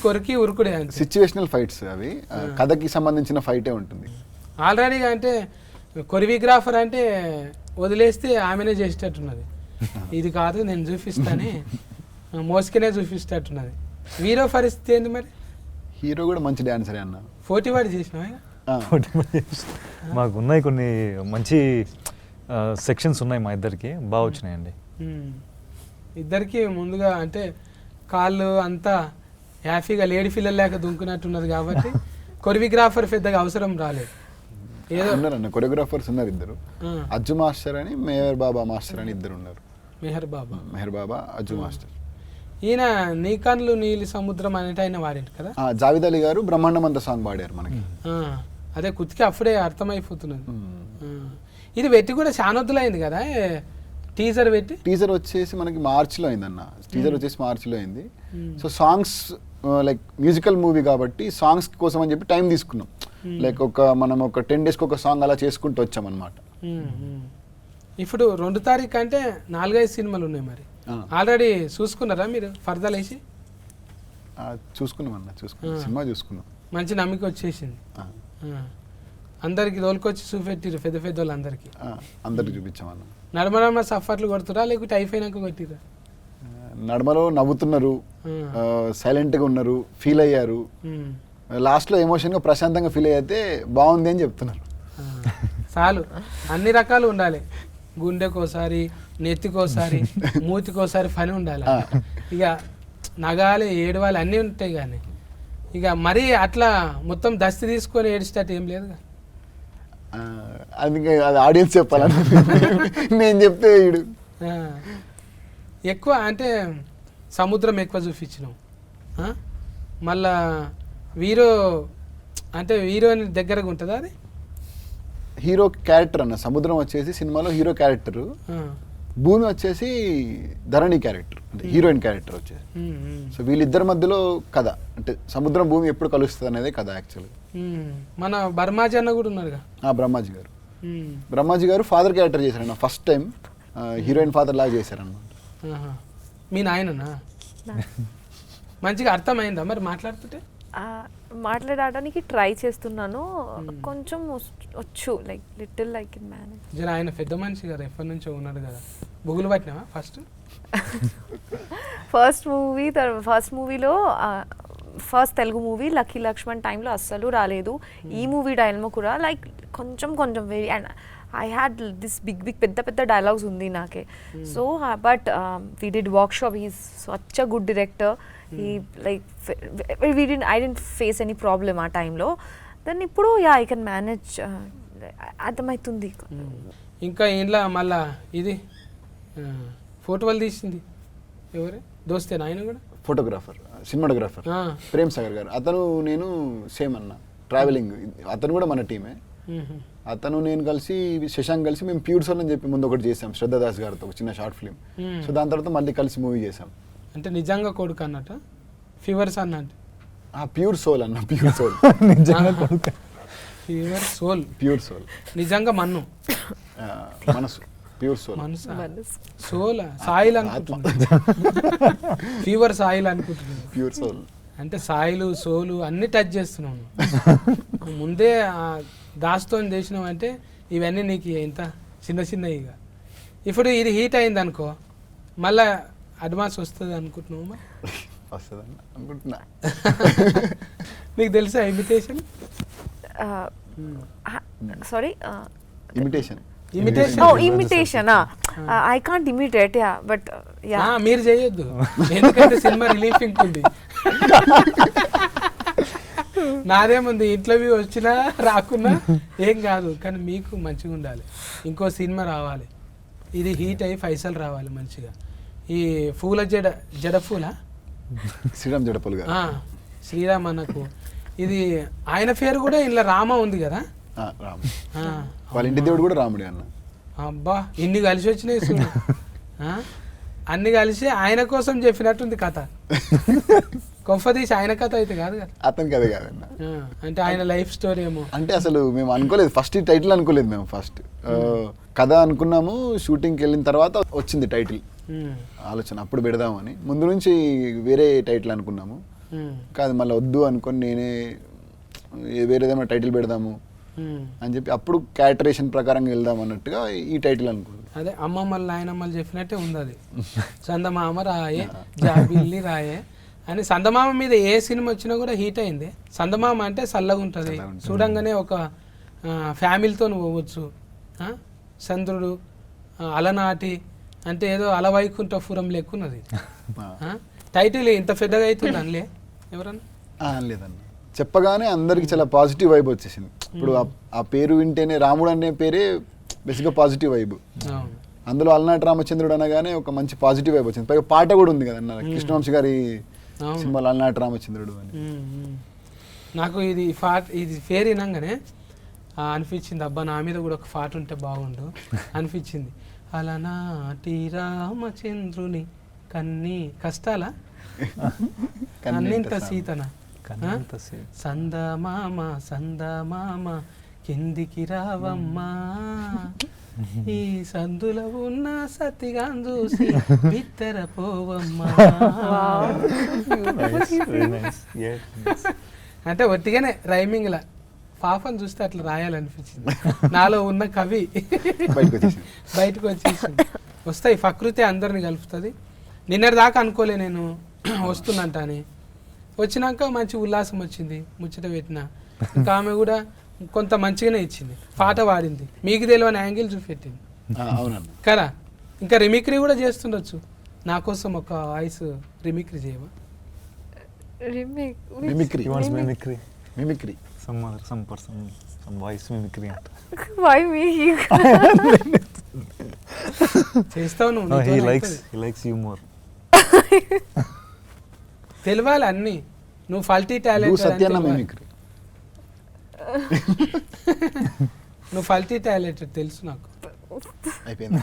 కొరికి ఉరుకుడే సిచ్యువేషనల్ ఫైట్స్ అవి. కథకి సంబంధించిన ఫైటే ఉంటుంది ఆల్రెడీగా. అంటే కొరియోగ్రాఫర్ అంటే వదిలేస్తే ఆమెనే చేసేటట్టున్నది. ఇది కాదు నేను చూపిస్తానే, మోసుకునే చూపిస్తట్టున్నది. హీరో పరిస్థితి ఏంది మరి? హీరో కూడా మంచి డాన్సరే అన్న. 40 వాడి చేసినావా? మాకు ఉన్నాయి కొన్ని మంచి సెక్షన్స్ ఉన్నాయి మా ఇద్దరికి, బాగా వచ్చినాయండి. ఇద్దరికి ముందుగా అంటే కాళ్ళు అంతా హ్యాపీగా లేడీ ఫిల్లర్ లేక దుంకున్నట్టున్నది కాబట్టి కొరియోగ్రాఫర్ పెద్దగా అవసరం రాలేదు. ఏదో ఉన్నారన్న కొరియోగ్రాఫర్స్ ఉన్నారు ఇద్దరు, అజ్జు మాస్టర్ అని మెహర్ బాబా మాస్టర్ అని ఇద్దరు ఉన్నారు. మెహర్ బాబా అజ్జు మాస్టర్. ఈయన నీ కన్నులు నీలి సముద్రం అనేటి ఆయన వాడిండు కదా. జావేద్ అలీ గారు బ్రహ్మాండం అంత సాంగ్ పాడారు మనకి. అదే కుతికి అప్పుడే అర్థమైపోతున్నది. ఇది పెట్టి కూడా చానొద్దులు అయింది కదా టీజర్ పెట్టి. టీజర్ వచ్చేసి మనకి మార్చిలో అయిందన్న, టీజర్ వచ్చేసి మార్చిలో అయింది. So songs like musical movie కాబట్టి సాంగ్స్ కోసం అని చెప్పి టైం తీసుకున్నాం. లైక్ మనం ఒక 10 daysకి ఒక సాంగ్ అలా చేసుకుంటూ వచ్చాం అనమాట. ఇప్పుడు 2 తారీఖు అంటే 4-5 సినిమాలు ఉన్నాయి మరి. ఆల్రెడీ చూసుకున్నారా మీరు ఫర్దర్ వేసి? చూసుకున్నాం అన్న, సినిమా చూసుకున్నాం. మంచి నమ్మిక వచ్చేసింది. అందరికి తోలుకొచ్చి చూపెట్టిరు పెద్ద పెద్ద వాళ్ళందరికీ. అందరికి చూపించామన్న. నడమ సఫర్లు కొడుతురా లేకపోతే అయిపోయినాక కొట్టిరా? నడమలో నవ్వుతున్నారు, సైలెంట్గా ఉన్నారు, ఫీల్ అయ్యారు. లాస్ట్లో ఎమోషన్గా ప్రశాంతంగా ఫీల్ అయితే బాగుంది అని చెప్తున్నారు. చాలు, అన్ని రకాలు ఉండాలి. గుండెకోసారి, నెత్తికోసారి, మూతికోసారి పని ఉండాలి. ఇక నగాలి, ఏడవాలి అన్నీ ఉంటాయి. కానీ ఇక మరీ అట్లా మొత్తం దస్తి తీసుకొని ఏడిచేటట్టు ఏం లేదు. అది ఆడియన్స్ చెప్పాలని నేను చెప్తే వీడు ఎక్కువ అంటే సముద్రం ఎక్కువ చూపించినాం. మళ్ళా హీరోయిన్ దగ్గరగా ఉంటుందా అది? హీరో క్యారెక్టర్ అన్న, సముద్రం వచ్చేసి సినిమాలో హీరో క్యారెక్టర్, భూమి వచ్చేసి ధరణి క్యారెక్టర్, అంటే హీరోయిన్ క్యారెక్టర్ వచ్చేసి. సో వీళ్ళిద్దరి మధ్యలో కథ, అంటే సముద్రం భూమి ఎప్పుడు కలుస్తుంది అనేది కథ యాక్చువల్గా. మన బ్రహ్మాజీ అన్న కూడా ఉన్నారుగా. బ్రహ్మాజీ గారు ఫాదర్ క్యారెక్టర్ చేశారన్న, ఫస్ట్ టైం హీరోయిన్ ఫాదర్ లాగా చేశారన్నమాట. మీ నాయననా? మంచిగా అర్థమైందా మరి మాట్లాడుతుంటే? మాట్లాడడానికి ట్రై చేస్తున్నాను, కొంచెం వచ్చు, like little like in manage. జర ఆయన పెద్ద మనిషి కదా, ఎప్పటి నుంచో ఉన్నాడు కదా. బుగులు పట్టినావా ఫస్ట్ మూవీలో first Telugu movie Lucky Lakshman టైంలో అస్సలు రాలేదు. ఈ మూవీ టైంలో కూడా లైక్ కొంచెం very, and I had this big పెద్ద డైలాగ్స్ ఉంది నాకే. So but we did workshop, he's such a good director. he like I didn't face any problem ఆ టైంలో. దెన్ ఇప్పుడు ఐ కెన్ మేనేజ్, అర్థమవుతుంది. ఇంకా ఇంట్లో మళ్ళా ఇది ఫోటోలు తీసింది ఎవరే దోస్తేనా? ఆయన కూడా ఫోటోగ్రాఫర్, సినిమాటోగ్రాఫర్ ప్రేమ్ సాగర్ గారు. అతను నేను సేమ్ అన్న, ట్రావెలింగ్. అతను కూడా మన టీమే. అతను నేను కలిసి, శశాంక్ కలిసి మేము ప్యూర్ సోల్ అని చెప్పి ముందు ఒకటి చేసాం శ్రద్ధాదాస్ గారితో, ఒక చిన్న షార్ట్ ఫిల్మ్. సో దాని తర్వాత మళ్ళీ కలిసి మూవీ చేసాం. అంటే నిజంగా కొడుకు అన్నట్ట, ఫీవర్స్ అన్నట్టు? ప్యూర్ సోల్ అన్న, ప్యూర్ సోల్. నిజంగా కొడుకు, ప్యూర్ సోల్ నిజంగా మన్ను, మనసు, ప్యూర్ సోల్, సోల్ సాయిల్ అనుకుంటున్నా, ఫీవర్ సాయిల్ అనుకుంటున్నా. ప్యూర్ సోల్ అంటే సాయిలు సోలు అన్ని టచ్ చేస్తున్నాను. ముందే దాస్తో చేసినావు అంటే ఇవన్నీ నీకు ఇంత చిన్నవి. ఇక ఇప్పుడు ఇది హీట్ అయింది అనుకో, మళ్ళా అడ్వాన్స్ వస్తుంది అనుకుంటున్నావు? వస్తుందని అనుకుంటున్నా. నీకు తెలుసా imitation? Sorry, imitation I can't imitate, yeah, but yeah. మీరు చేయొద్దు, ఎందుకంటే సినిమా రిలీఫింగ్ ఉంది. నాదేముంది, ఇంటర్వ్యూ వచ్చినా రాకున్నా ఏం కాదు, కానీ మీకు మంచిగా ఉండాలి. ఇంకో సినిమా రావాలి, ఇది హీట్ అయ్యి పైసలు రావాలి మంచిగా. ఈ పూల జడ పూల శ్రీరామ్ జడపూల్ గారు, శ్రీరామ్ అన్నకు ఇది ఆయన పేరు కూడా ఇలా రామ ఉంది కదా. వాళ్ళ ఇంటి దేవుడు కూడా రాముడే అన్న. అబ్బా, ఇన్ని కలిసి వచ్చినాయి చూడు. అన్ని కలిసి ఆయన కోసం చెప్పినట్టుంది కథ. కొంపదీసి ఆయన కథ అయితే కాదు కదా, అతని కథ కాదన్న. అంటే ఆయన లైఫ్ స్టోరీ ఏమో. అంటే అసలు మేము అనుకోలేదు, ఫస్ట్ టైటిల్ అనుకోలేదు మేము. ఫస్ట్ కథ అనుకున్నాము, షూటింగ్కి వెళ్ళిన తర్వాత వచ్చింది టైటిల్ ఆలోచన, అప్పుడు పెడదామని. ముందు నుంచి వేరే టైటిల్ అనుకున్నాము, కాదు మళ్ళీ వద్దు అనుకొని నేనే వేరేదేమైనా టైటిల్ పెడదాము అని చెప్పి అప్పుడు క్యారెక్టరేషన్ ప్రకారంగా వెళ్దాం అన్నట్టుగా ఈ టైటిల్ అనుకున్నాను. అదే అమ్మమ్మలు నాయనమ్మలు చెప్పినట్టే ఉంది అది. చందమామ రాయే, జాబిల్లి రాయే అని. చందమామ మీద ఏ సినిమా వచ్చినా కూడా హీట్ అయింది. చందమామ అంటే చల్లగా ఉంటుంది, చూడంగానే ఒక ఫ్యామిలీతో పోవచ్చు. చంద్రుడు అలనాటి అంటే ఏదో అలవైకుంఠపురం లెక్కున్నది. టైటిల్ ఇంత పెద్దగా అవుతుంది అనలే ఎవరన్నా? లేదన్న, చెప్పగానే అందరికి చాలా పాజిటివ్ వైబ్ వచ్చేసింది. ఇప్పుడు ఆ పేరు వింటేనే, రాముడు అనే పేరే బేసిక్గా పాజిటివ్ వైబ్. అందులో అలనాటి రామచంద్రుడు అనగానే ఒక మంచి పాజిటివ్ వైబ్ వచ్చింది. పైగా పాట కూడా ఉంది కదన్న, కృష్ణవంశీ గారి సినిమాలో అలనాటి రామచంద్రుడు అని. నాకు ఇది పేరు వినంగానే అనిపించింది, అబ్బా నా మీద కూడా ఒక పాట ఉంటే బాగుండు అనిపించింది. అలనాటి రామచంద్రుని కన్నీ కష్టాలా అన్నింత సీతనా సందమామ సందమామ కిందికి రావమ్మా ఈ సందులో ఉన్న సతిగా చూసి బిత్తర పోవమ్మా. అంటే ఒట్టిగానే రైమింగ్ లా పాపని చూస్తే అట్లా రాయాలనిపించింది, నాలో ఉన్న కవి బయటకు వచ్చేసింది. వస్తాయి, ప్రకృతి అందరిని కలుపుతుంది. నిన్నటి దాకా అనుకోలే నేను వస్తున్నంట అని, వచ్చినాక మంచి ఉల్లాసం వచ్చింది, ముచ్చట పెట్టిన. ఇంకా ఆమె కూడా కొంత మంచిగానే ఇచ్చింది, పాట పాడింది, మీకు తెలియని యాంగిల్ చూపెట్టింది కదా. ఇంకా రిమిక్రీ కూడా చేస్తుండొచ్చు, నా కోసం ఒక వాయిస్ రిమిక్రీ చేయవా? Mimicry some person, some voice mimicry anta. Why me? చేస్తావు నువ్వు. No, he likes you more. తెలియాలి అన్ని, నువ్వు ఫల్టీ టాలెంట్, సత్యన్న మిమిక్రీ, నువ్వు ఫల్టీ టాలెంట్ తెలుసు నాకు. అయిపోయింది.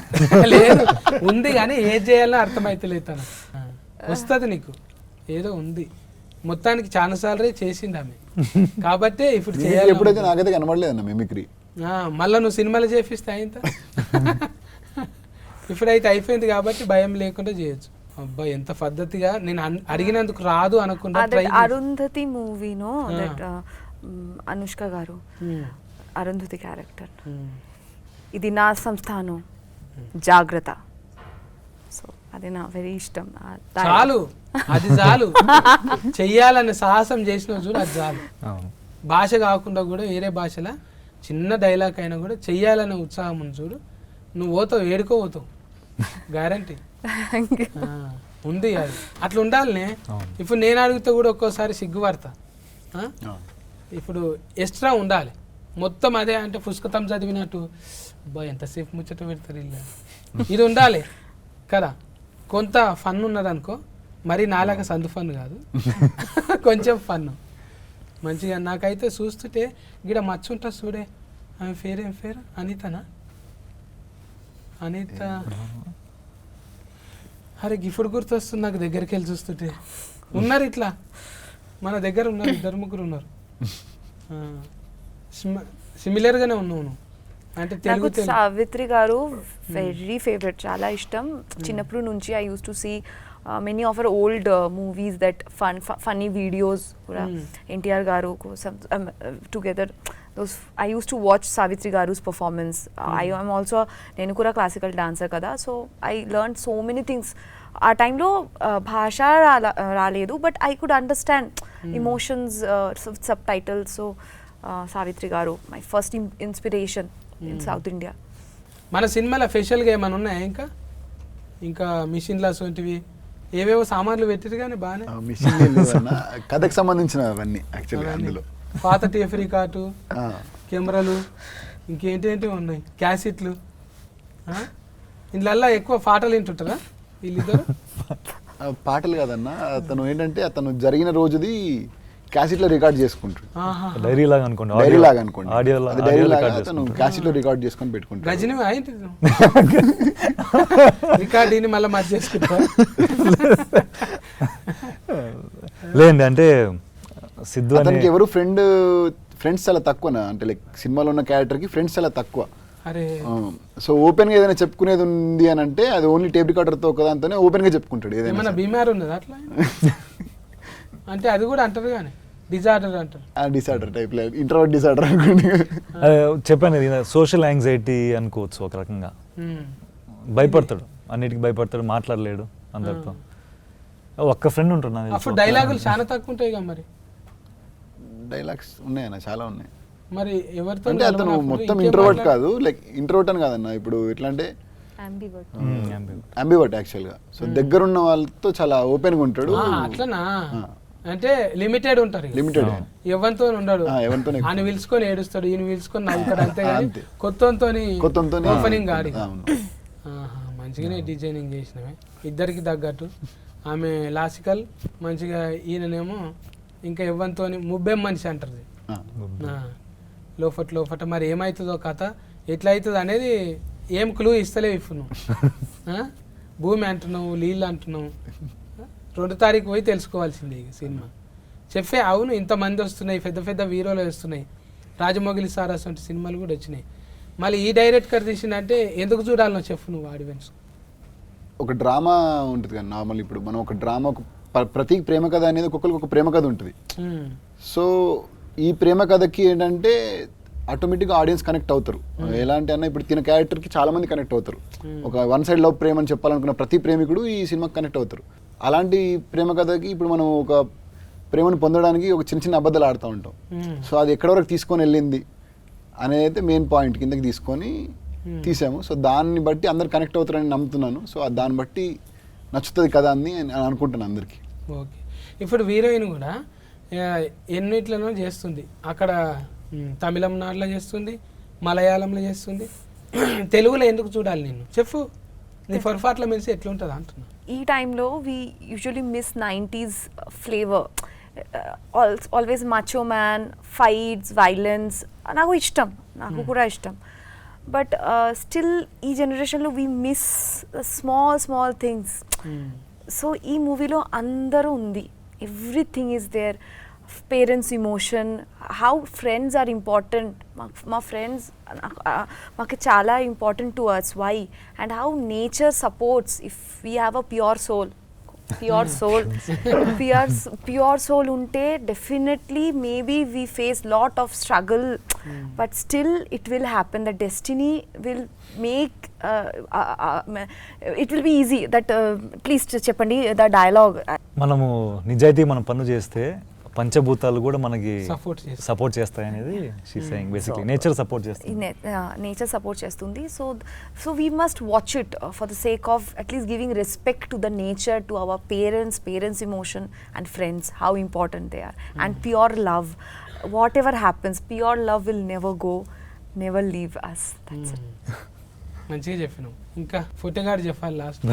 లేదు ఉంది కానీ ఏది చేయాలో అర్థమైతలేదు తను. వస్తుంది నీకు, ఏదో ఉంది మొత్తానికి. చాలా సార్లు చేసింది ఆమె కాబట్టి ఇప్పుడు చేయాలి. ఎప్పుడైతే నాకైతే కనబడలేదు అన్న మిమిక్రీ. మళ్ళీ నువ్వు సినిమాలు చేపిస్తే అయింత. ఇప్పుడైతే అయిపోయింది కాబట్టి భయం లేకుండా చేయొచ్చు. అబ్బా ఎంత పద్ధతిగా, నేను అడిగినందుకు రాదు అనకుండా. అరుంధతి మూవీనో అనుష్క గారు అరుంధతి క్యారెక్టర్, ఇది నా సంస్థానం జాగ్రత్త, సో అది నా వెరీ ఇష్టం. చాలు, అది చాలు. చెయ్యాలని సాహసం చేసిన చూడు, అది చాలు. భాష కాకుండా కూడా వేరే భాషలో చిన్న డైలాగ్ అయినా కూడా చెయ్యాలనే ఉత్సాహం ఉంది చూడు, నువ్వు పోతావు, ఏడుకోపోతావు, గ్యారంటీ ఉంది. అది అట్లా ఉండాలనే. ఇప్పుడు నేను అడిగితే కూడా ఒక్కోసారి సిగ్గుపడతా. ఇప్పుడు ఎక్స్ట్రా ఉండాలి మొత్తం. అదే అంటే పుస్తకం చదివినట్టు అబ్బా ఎంతసేపు ముచ్చట పెడతారు ఇల్లు, ఇది ఉండాలి కదా. కొంత ఫన్ ఉన్నదనుకో, మరి నాలాగా సందు ఫన్ కాదు, కొంచెం ఫన్ మంచిగా. నాకైతే చూస్తుంటే గిడ మచ్చ ఉంటుంది చూడే, ఆమె పేరేం పేరు, అనితనా? అనిత. అరే గిఫ్ట్ గుర్తొస్తుంది నాకు, దగ్గరికి వెళ్ళి చూస్తుంటే. ఉన్నారు ఇట్లా మన దగ్గర ఉన్నారు, 2-3 ఉన్నారు. సిమిలర్గానే ఉన్నావు నువ్వు. అంటే తెలుగు సావిత్రి గారు వెరీ ఫేవరెట్, చాలా ఇష్టం చిన్నప్పుడు నుంచి. I use to see many of our old movies, that funny videos కూడా ఎన్టీఆర్ గారు కోసం together. those I used to watch Savitri Garu's performance. I am also నేను కూడా క్లాసికల్ డాన్సర్ కదా, so I learn so many things. ఆ టైంలో భాష రాలేదు, but I could understand emotions, subtitles. So Savitri గారు my first inspiration in South India. మన సినిమాలో స్పెషల్గా ఏమైనా ఉన్నాయా? ఇంకా మిషన్లు అటువంటివి ఏవేవో సామాన్లు పెట్టారు కానీ బాగానే. కథకు సంబంధించిన అవన్నీ యాక్చువల్గా అందులో పాత టేప్ రికార్డు, కెమెరాలు, ఇంకేంటి ఉన్నాయి, క్యాసెట్లు. ఇందులో ఎక్కువ పాటలు వింటుంటారా వీళ్ళిద్దరు? పాటలు కాదన్న, అతను ఏంటంటే అతను జరిగిన రోజుది క్యాసెట్ లో రికార్డ్ చేసుకుంటాడు. డైరీ లాగా అనుకోండి, అతను క్యాసెట్ లో రికార్డ్ చేసుకొని పెట్టుకుంటాడు. గజని రికార్డ్ మళ్ళీ మధ్య చేసుకుంటా. లేదండి, అంటే సిద్ధు అతనికి ఎవరు ఫ్రెండ్స్ చాలా తక్కువనా, అంటే లైక్ సినిమాలో ఉన్న క్యారెక్టర్ కి ఫ్రెండ్స్ చాలా తక్కువ. సో ఓపెన్ గా ఏదైనా చెప్పుకునేది ఉంది అని అంటే అది ఓన్లీ టేప్ రికార్డర్ తో ఒకదాంతోనే ఓపెన్ గా చెప్పుకుంటాడు. ఏదైనా బీమార్ ఉన్నది అట్లా అంటే అది కూడా అంటారు కానీ డిజార్డర్ అంటారు. డిసార్డర్ టైప్, ఇంట్రోవర్ట్ డిసార్డర్ అనుకోండి. చెప్పాను ఇది సోషల్ యాంగ్జైటీ అనుకోవచ్చు ఒక రకంగా. భయపడతాడు, అన్నిటికీ భయపడతాడు, మాట్లాడలేడు అందరితో. ఒక్క ఫ్రెండ్ ఉంటాడు. అప్పుడు డైలాగులు చాలా తక్కువ ఉంటాయి కదా. మరి డైలాగ్స్ ఉన్నాయన్న, చాలా ఉన్నాయి. మరి ఎవరితో అంటే అతను మొత్తం ఇంట్రోవర్ట్ కాదు, లైక్ ఇంట్రోవర్ట్ అని కాదన్న. ఇప్పుడు ఎట్లా అంటే అంబివర్ట్ యాక్చువల్గా. సో దగ్గరున్న వాళ్ళతో చాలా ఓపెన్ గా ఉంటాడు. అట్లనా? అంటే లిమిటెడ్ ఉంటారు, లిమిటెడ్ ఎవరితో ఉండడు. ఆయన పిలుచుకొని ఏడుస్తాడు, ఈయన పిలుచుకొని నవ్వుతాడు, అంతే కానీ కొత్తతో ఓపెనింగ్ కాదు. మంచిగానే డిజైనింగ్ చేసినవే ఇద్దరికి తగ్గట్టు. ఆమె లాసికల్ మంచిగా, ఈయననేమో ఇంకా ఎవరితో ముబ్బేం మనిషి అంటారు. లోపట మరి ఏమవుతుందో కథ ఎట్లా అవుతుంది అనేది ఏం క్లూ ఇస్తలేవు ఇప్పుడు నువ్వు భూమి అంటున్నావు, నీళ్ళు అంటున్నావు. 2 తారీఖు పోయి తెలుసుకోవాల్సిందే ఇక సినిమా. చెప్పే అవును ఇంతమంది వస్తున్నాయి, పెద్ద పెద్ద హీరోలు వస్తున్నాయి, రాజమౌళి సార్ అటువంటి సినిమాలు కూడా వచ్చినాయి. మళ్ళీ ఈ డైరెక్టర్ తీసిందంటే ఎందుకు చూడాలనో చెప్పు నువ్వు ఆడియన్స్. ఒక డ్రామా ఉంటుంది కదా నార్మల్. ఇప్పుడు మనం ఒక డ్రామా ప్రతి ప్రేమ కథ అనేది ఒక్కొక్కరికి ఒక ప్రేమ కథ ఉంటుంది. సో ఈ ప్రేమ కథకి ఏంటంటే ఆటోమేటిక్గా ఆడియన్స్ కనెక్ట్ అవుతారు. ఎలాంటి అన్న ఇప్పుడు తిన క్యారెక్టర్కి చాలా మంది కనెక్ట్ అవుతారు. ఒక వన్ సైడ్ లవ్ ప్రేమ అని చెప్పాలనుకున్న ప్రతి ప్రేమికుడు ఈ సినిమాకి కనెక్ట్ అవుతారు. అలాంటి ప్రేమ కథకి ఇప్పుడు మనం ఒక ప్రేమను పొందడానికి ఒక చిన్న చిన్న అబద్ధాలు ఆడుతూ ఉంటాం. సో అది ఎక్కడి వరకు తీసుకొని వెళ్ళింది అనేది అయితే మెయిన్ పాయింట్ కిందకి తీసుకొని తీసాము. సో దాన్ని బట్టి అందరు కనెక్ట్ అవుతారని నమ్ముతున్నాను. సో దాన్ని బట్టి నచ్చుతుంది కదా అని అనుకుంటున్నాను అందరికీ. ఓకే, ఇప్పుడు హీరోయిన్ కూడా ఎన్నిట్లలో చేస్తుంది. అక్కడ తమిళనాడులో చేస్తుంది, మలయాళంలో చేస్తుంది, తెలుగులో ఎందుకు చూడాలి నేను చెప్పు. నీ పొరపాట్ల మెలిసి ఎట్లుంటుంది అంటున్నా. ఈ టైంలో we usually miss 90s flavour. Always macho man, fights, violence నాకు ఇష్టం, నాకు కూడా ఇష్టం. బట్ స్టిల్ ఈ జనరేషన్లో we miss small things. So ఈ మూవీలో అందరూ ఉంది, everything is there. Parents emotion, how friends are important. మా ఫ్రెండ్స్ మాకు చాలా important to us. Why and how nature supports if we have a pure soul. Pure soul ఉంటే definitely maybe we face lot of struggle, but still it will happen. The destiny will make it will be easy. That please చెప్పండి the dialogue. మనము నిజాయితీ మనం పన్ను చేస్తే పంచభూతాలు కూడా మనకి సపోర్ట్ చేస్తాయి అనేది she saying. Basically nature support చేస్తుంది. నేచర్ సపోర్ట్ చేస్తుంది. So we must watch it for the sake of at least giving respect to the nature, to our parents emotion and friends, how important they are. And pure love, whatever happens, pure love will never go, never leave us. That's it. మంచిగా చెప్పినావు. ఇంకా ఫోటోగాడు చెప్పాలి last.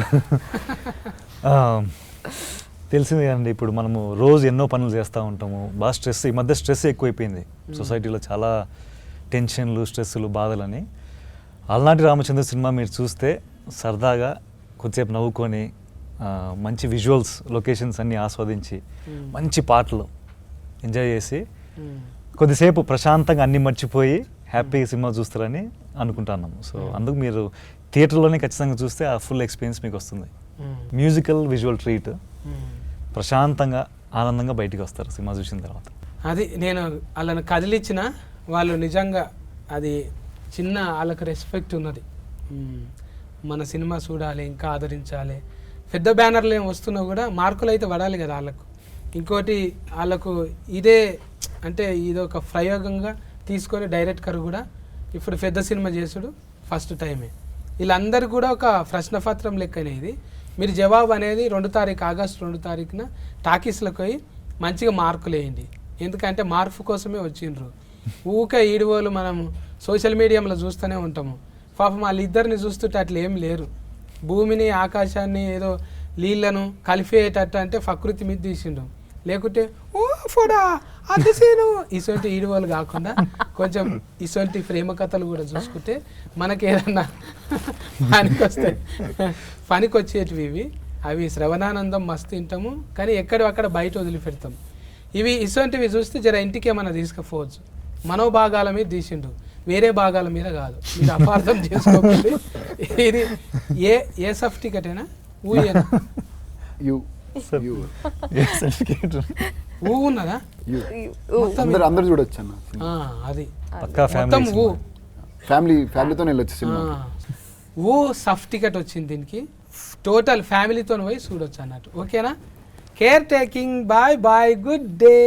తెలిసింది కదండి, ఇప్పుడు మనము రోజు ఎన్నో పనులు చేస్తూ ఉంటాము. బాగా స్ట్రెస్, ఈ మధ్య స్ట్రెస్ ఎక్కువైపోయింది సొసైటీలో. చాలా టెన్షన్లు, స్ట్రెస్సులు, బాధలని. అలనాటి రామచంద్ర సినిమా మీరు చూస్తే సరదాగా కొద్దిసేపు నవ్వుకొని, మంచి విజువల్స్, లొకేషన్స్ అన్నీ ఆస్వాదించి, మంచి పాటలు ఎంజాయ్ చేసి కొద్దిసేపు ప్రశాంతంగా అన్నీ మర్చిపోయి హ్యాపీగా సినిమా చూస్తారని అనుకుంటున్నాము. సో అందుకు మీరు థియేటర్లోనే ఖచ్చితంగా చూస్తే ఆ ఫుల్ ఎక్స్పీరియన్స్ మీకు వస్తుంది. మ్యూజికల్, విజువల్ ట్రీట్, ప్రశాంతంగా ఆనందంగా బయటికి వస్తారు సినిమా చూసిన తర్వాత. అది నేను వాళ్ళని కదిలిచ్చిన వాళ్ళు నిజంగా అది చిన్న వాళ్ళకి రెస్పెక్ట్ ఉన్నది. మన సినిమా చూడాలి, ఇంకా ఆదరించాలి. పెద్ద బ్యానర్లు ఏం వస్తున్నా కూడా మార్కులు అయితే పడాలి కదా వాళ్ళకు. ఇంకోటి వాళ్ళకు ఇదే అంటే ఇదొక ప్రయోగంగా తీసుకొని డైరెక్టర్ కూడా ఇప్పుడు పెద్ద సినిమా చేసుడు ఫస్ట్ టైమే. వీళ్ళందరూ కూడా ఒక ప్రశ్నపత్రం లెక్కనే ఇది. మీరు జవాబు అనేది 2 తారీఖు ఆగస్టు 2 తారీఖున టాకీస్లకు పోయి మంచిగా మార్కులు వేయండి. ఎందుకంటే మార్పు కోసమే వచ్చిండ్రు. ఊకే ఈడివోలు మనం సోషల్ మీడియాలో చూస్తూనే ఉంటాము. పాపం వాళ్ళిద్దరిని చూస్తుంటే అట్లా ఏం లేరు. భూమిని, ఆకాశాన్ని, ఏదో నీళ్లను కలిపేటట్టు అంటే ప్రకృతి మీద తీసిండు. లేకుంటే ఓ ఫోడా అది సీను ఇటువంటి ఈడివోలు కాకుండా కొంచెం ఇటువంటి ప్రేమ కథలు కూడా చూసుకుంటే మనకి ఏదన్నా పనికి వచ్చేటివి ఇవి. అవి శ్రవణానందం మస్తు తింటాము, కానీ అక్కడ బయట వదిలిపెడతాం. ఇవి ఇటువంటివి చూస్తే జర ఇంటికి ఏమన్నా తీసుకుపోవచ్చు. మనోభాగాల మీద తీసిండు, వేరే భాగాల మీద కాదు. మీరు అపార్థం చేసుకోకండి. ఇది ఏ సర్టిఫికెటేనా ఊయేనా ఊ ఉన్నదా? అందరు చూడొచ్చు అన్న. అది మొత్తం ఊ ఫ్యామిలీతో వెళ్ళొచ్చు సినిమా. ఊ సర్టిఫికెట్ వచ్చింది దీనికి. టోటల్ ఫ్యామిలీతో పోయి చూడొచ్చు అన్నట్టు. ఓకేనా? Care taking. Bye bye, good day.